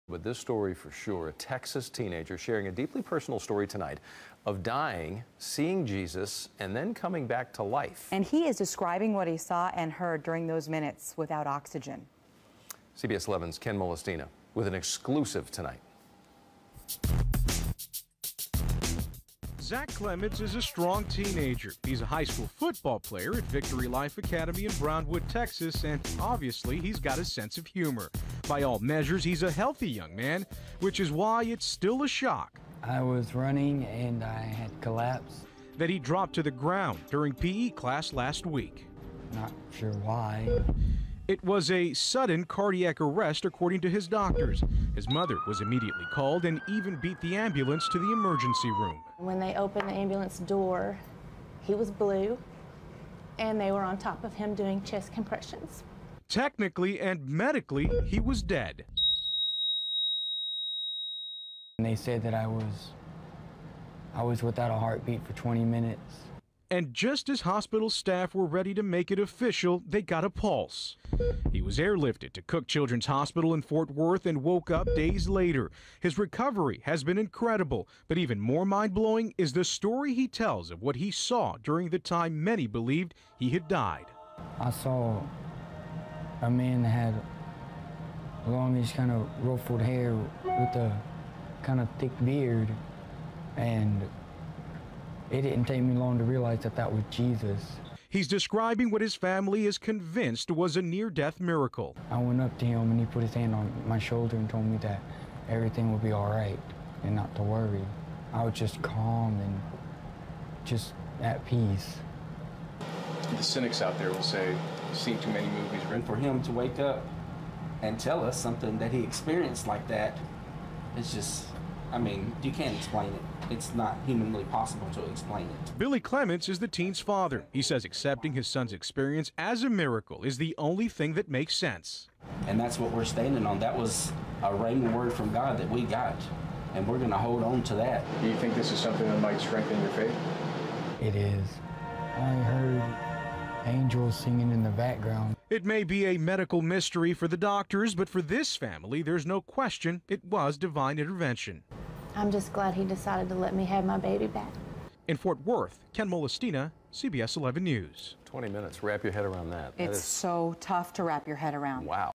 But this story for sure, a Texas teenager sharing a deeply personal story tonight of dying, seeing Jesus, and then coming back to life. And he is describing what he saw and heard during those minutes without oxygen. CBS 11's Ken Molestina with an exclusive tonight. Zach Clements is a strong teenager. He's a high school football player at Victory Life Academy in Brownwood, Texas, and obviously he's got a sense of humor. By all measures, he's a healthy young man, which is why it's still a shock I was running and I had collapsed. that he dropped to the ground during PE class last week. Not sure why. It was a sudden cardiac arrest, according to his doctors. His mother was immediately called and even beat the ambulance to the emergency room. When they opened the ambulance door, he was blue, and they were on top of him doing chest compressions. Technically and medically, he was dead. And they said that I was without a heartbeat for 20 minutes. And just as hospital staff were ready to make it official, they got a pulse. He was airlifted to Cook Children's Hospital in Fort Worth and woke up days later. His recovery has been incredible, but even more mind-blowing is the story he tells of what he saw during the time many believed he had died. I saw a man that had longish kind of ruffled hair with a kind of thick beard, and it didn't take me long to realize that that was Jesus. He's describing what his family is convinced was a near-death miracle. I went up to him and he put his hand on my shoulder and told me that everything would be all right and not to worry. I was just calm and just at peace. The cynics out there will say, "You've seen too many movies." And for him to wake up and tell us something that he experienced like that, it's just, I mean, you can't explain it. It's not humanly possible to explain it. Billy Clements is the teen's father. He says accepting his son's experience as a miracle is the only thing that makes sense. And that's what we're standing on. That was a rhema word from God that we got, and we're going to hold on to that. Do you think this is something that might strengthen your faith? It is. I heard angels singing in the background. It may be a medical mystery for the doctors, but for this family, there's no question it was divine intervention. I'm just glad he decided to let me have my baby back. In Fort Worth, Ken Molestina, CBS 11 News. 20 minutes, wrap your head around that. It's so tough to wrap your head around. Wow.